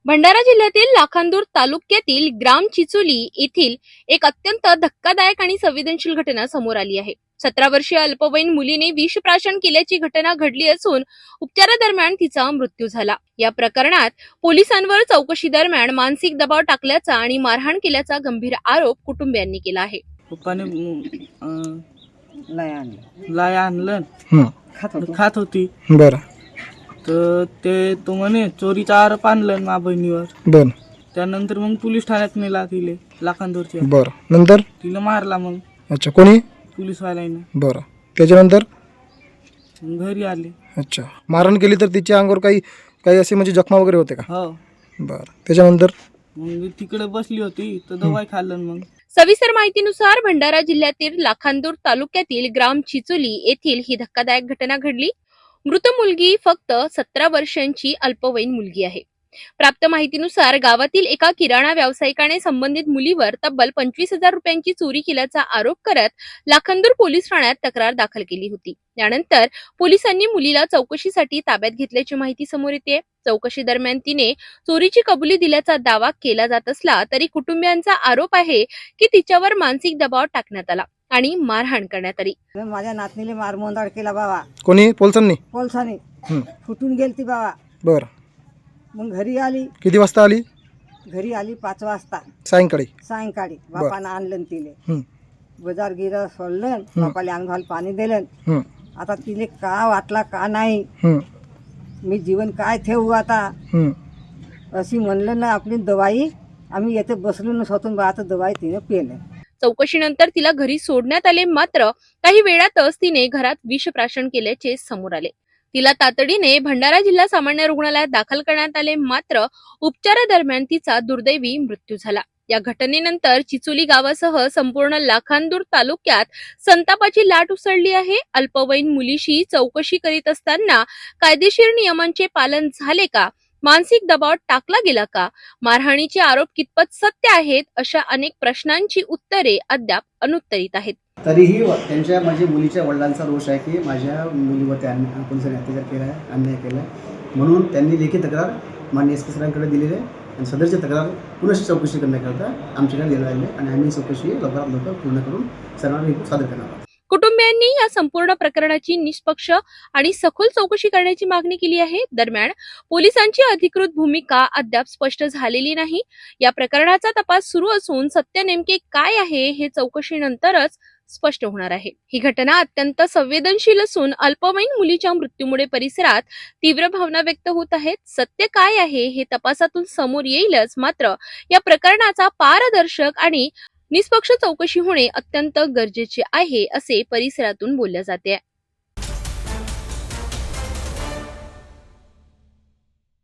भंडारा जिल्ह्यातील लाखांदूर तालुक्यातील ग्राम चिचोली येथील एक अत्यंत धक्कादायक आणि संवेदनशील घटना समोर आली आहे। 17 वर्षीय अल्पवयीन मुलीने विषप्राशन केल्याची घटना घडली असून उपचारादरम्यान तिचा मृत्यू झाला। या प्रकरणात पोलिसांवर चौकशी दरम्यान मानसिक दबाव टाकल्याचा आणि मारहाण केल्याचा गंभीर आरोप कुटुंबियांनी केला आहे। पप्पाने लाय आणलं खात होती बरं तर तो म्हणे चोरीचा आरोप आणलं मा बहिणीवर। बरं त्यानंतर मग पोलीस ठाण्यात नेला तिले लाखांदूरच्या। बरं नंतर तिला मारला मग अच्छा कोणी पोलीस वाल्याने। बरं त्याच्यानंतर घरी आले। अच्छा मारहाण केली तर तिच्या अंगावर काही काही असे म्हणजे जखमा वगैरे होते का? हो बरं त्याच्यानंतर मग तिकडे बसली होती तर दवाई खाल्लं मग। सविस्तर माहितीनुसार भंडारा जिल्ह्यातील लाखांदूर तालुक्यातील ग्राम चिचोली येथील ही धक्कादायक घटना घडली। मृत मुलगी फक्त 17 वर्षांची अल्पवयीन मुलगी आहे। प्राप्त माहितीनुसार गावातील एका किराणा व्यावसायिकाने संबंधित मुलीवर तब्बल 25,000 रुपयांची चोरी केल्याचा आरोप करत लाखांदूर पोलीस ठाण्यात तक्रार दाखल केली होती। त्यानंतर पोलिसांनी मुलीला चौकशीसाठी ताब्यात घेतल्याची माहिती समोर येते। चौकशी दरम्यान तिने चोरीची कबुली दिल्याचा दावा केला जात असला तरी कुटुंबियांचा आरोप आहे की तिच्यावर मानसिक दबाव टाकण्यात आला आणि मारहाण करण्यात आली। माझ्या नातनीले मारमोंदाड केला बाबा कोणी पोलिसांनी पोलसाने फुटून गेलती बाबा। बरं मग घरी आली। किती वाजता आली? घरी आली 5 वाजता सायंकाळी बापानं आणलं तिले हं, बाजार गिरा सोडलं बापाला अंगाला पाणी दिलं। हं, आता तिले का वाटला का नाही हं, मी जीवन काय ठेवू आता हं. अशी म्हणलं ना आपली दवाई आम्ही येथे बसलो न स्वतून आता दवाई तिने पेलं। चौकशीनंतर तिला घरी सोडण्यात आले, मात्र काही वेळातच तिने घरात विषप्राशन केल्याचे समोर आले। तिला तातडीने भंडारा जिल्हा सामान्य रुग्णालयात दाखल करण्यात आले, मात्र उपचारादरम्यान तिचा दुर्दैवी मृत्यू झाला। या घटनेनंतर चिचोली गावासह संपूर्ण लाखांदूर तालुक्यात संतापाची लाट उसळली आहे। अल्पवयीन मुलीशी चौकशी करीत असताना कायदेशीर नियमांचे पालन झाले का? मानसिक दबाव टाकला गेला का? मारहाणीचे आरोप कितपत सत्य आहेत? अशा अनेक प्रश्नांची उत्तरे अद्याप अनुत्तरित आहेत। तरीही त्यांच्या माझ्या मुलीच्या वडिलांचा रोष आहे की माझ्या मुलीवर त्यांनी पोलिसांनी अत्याचार केला आहे, अन्याय केला आहे, म्हणून त्यांनी लेखी तक्रार माननीय एस पी सरांकडे दिलेली आहे आणि सदरची तक्रार पुनश्च चौकशी करण्याकरता आमच्याकडे देण्यात आली आहे आणि आम्ही चौकशी लवकरात लवकर पूर्ण करून सर्वांना रिपोर्ट सादर करणार आहोत। कुटुंबियांनी या संपूर्ण प्रकरणाची निष्पक्ष आणि सखोल चौकशी करण्याची मागणी केली आहे। दरम्यान पोलिसांची अधिकृत भूमिका अद्याप स्पष्ट झालेली नाही। या प्रकरणाचा तपास सुरू असून सत्य नेमके काय आहे हे चौकशीनंतरच स्पष्ट होणार आहे। ही घटना अत्यंत संवेदनशील असून अल्पवयीन मुलीच्या मृत्यूमुळे परिसरात तीव्र भावना व्यक्त होत आहेत। सत्य काय आहे हे तपासातून समोर येईलच, मात्र या प्रकरणाचा पारदर्शक आणि निष्पक्ष चौकशी होणे अत्यंत गरजेचे आहे असे परिसरातून बोलले जाते।